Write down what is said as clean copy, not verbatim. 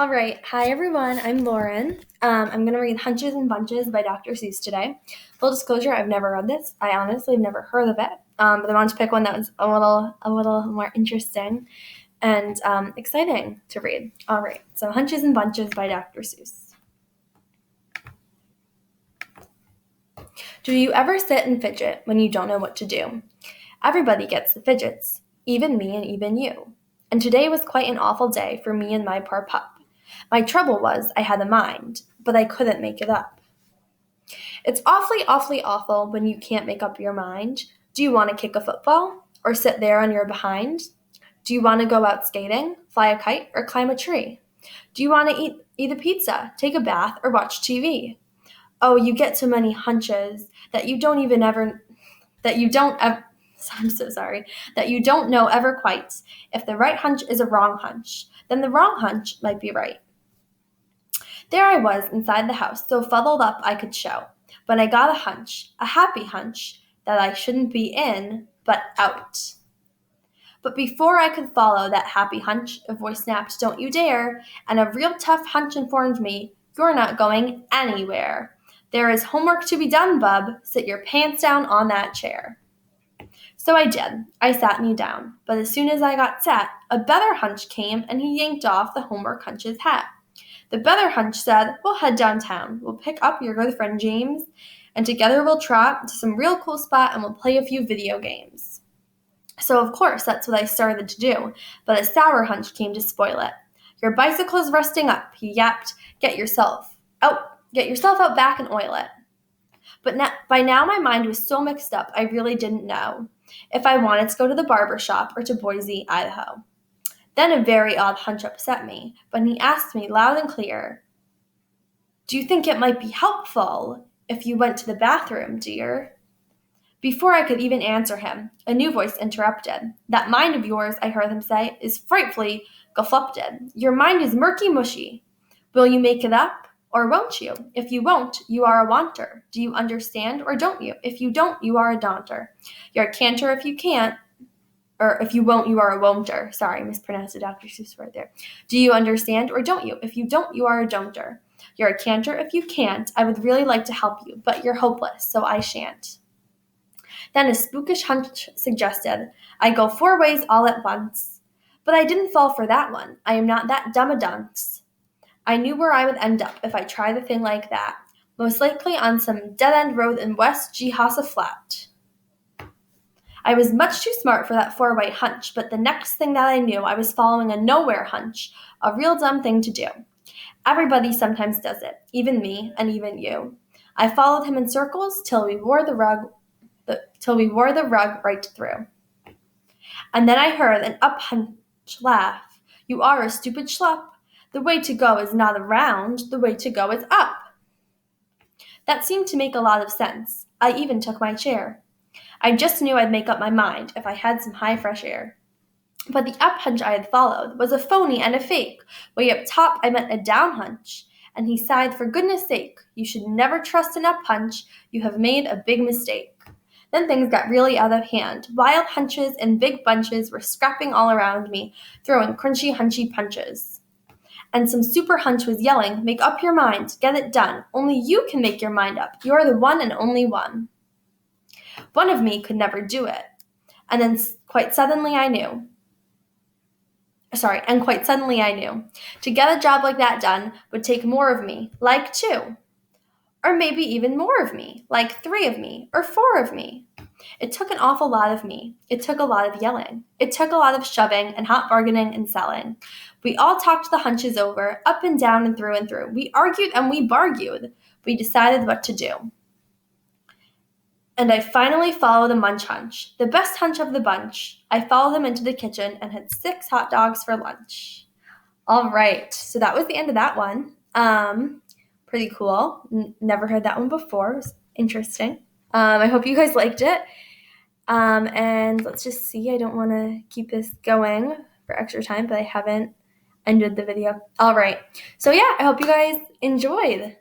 All right. Hi, everyone. I'm Lauren. I'm going to read Hunches and Bunches by Dr. Seuss today. Full disclosure, I've never read this. I honestly have never heard of it. But I wanted to pick one that was a little more interesting and exciting to read. All right. So Hunches and Bunches by Dr. Seuss. Do you ever sit and fidget when you don't know what to do? Everybody gets the fidgets, even me and even you. And today was quite an awful day for me and my poor pup. My trouble was I had a mind, but I couldn't make it up. It's awfully, awfully awful when you can't make up your mind. Do you want to kick a football or sit there on your behind? Do you want to go out skating, fly a kite, or climb a tree? Do you want to eat a pizza, take a bath, or watch TV? Oh, you get so many hunches that you don't even ever that you don't ever I'm so sorry, that you don't know ever quite if the right hunch is a wrong hunch, then the wrong hunch might be right. There I was inside the house, so fuddled up I could shout. But I got a hunch, a happy hunch, that I shouldn't be in, but out. But before I could follow that happy hunch, a voice snapped, "Don't you dare," and a real tough hunch informed me, "You're not going anywhere. There is homework to be done, bub. Sit your pants down on that chair." So I did. I sat me down. But as soon as I got sat, a better hunch came and he yanked off the homework hunch's hat. The better hunch said, "We'll head downtown. We'll pick up your good friend James, and together we'll trot to some real cool spot and we'll play a few video games." So of course that's what I started to do, but a sour hunch came to spoil it. "Your bicycle's rusting up," he yapped. Get yourself out back and oil it." But by now my mind was so mixed up I really didn't know if I wanted to go to the barber shop or to Boise, Idaho. Then a very odd hunch upset me, when he asked me loud and clear, "Do you think it might be helpful if you went to the bathroom, dear?" Before I could even answer him, a new voice interrupted. "That mind of yours," I heard him say, "is frightfully geflupted. Your mind is murky mushy. Will you make it up, or won't you? If you won't, you are a wanter. Do you understand, or don't you? If you don't, you are a daunter. You're a canter if you can't, or if you won't, you are a won'ter." Sorry, I mispronounced the Dr. Seuss word there. "Do you understand, or don't you? If you don't, you are a don'ter. You're a canter if you can't. I would really like to help you, but you're hopeless, so I shan't." Then a spookish hunch suggested, "I go 4 ways all at once." But I didn't fall for that one. I am not that dumb a dunce. I knew where I would end up if I tried a thing like that. Most likely on some dead-end road in West Jehasa Flat. I was much too smart for that 4-way hunch, but the next thing that I knew, I was following a nowhere hunch, a real dumb thing to do. Everybody sometimes does it, even me and even you. I followed him in circles till we wore the rug right through. And then I heard an up hunch laugh. "You are a stupid schlup. The way to go is not around, the way to go is up." That seemed to make a lot of sense. I even took my chair. I just knew I'd make up my mind if I had some high fresh air. But the up hunch I had followed was a phony and a fake. Way up top I met a down hunch, and he sighed, "For goodness sake, you should never trust an up hunch. You have made a big mistake." Then things got really out of hand. Wild hunches and big bunches were scrapping all around me, throwing crunchy hunchy punches. And some super hunch was yelling, "Make up your mind, get it done. Only you can make your mind up. You're the one and only one." One of me could never do it. And then quite suddenly I knew. To get a job like that done would take more of me, like 2. Or maybe even more of me, like 3 of me, or 4 of me. It took an awful lot of me. It took a lot of yelling. It took a lot of shoving and hot bargaining and selling. We all talked the hunches over, up and down and through and through. We argued and we bargued. We decided what to do. And I finally followed a munch hunch, the best hunch of the bunch. I followed him into the kitchen and had 6 hot dogs for lunch. All right, so that was the end of that one. Pretty cool. Never heard that one before. It was interesting. I hope you guys liked it. And let's just see. I don't want to keep this going for extra time, but I haven't ended the video. All right. So yeah, I hope you guys enjoyed.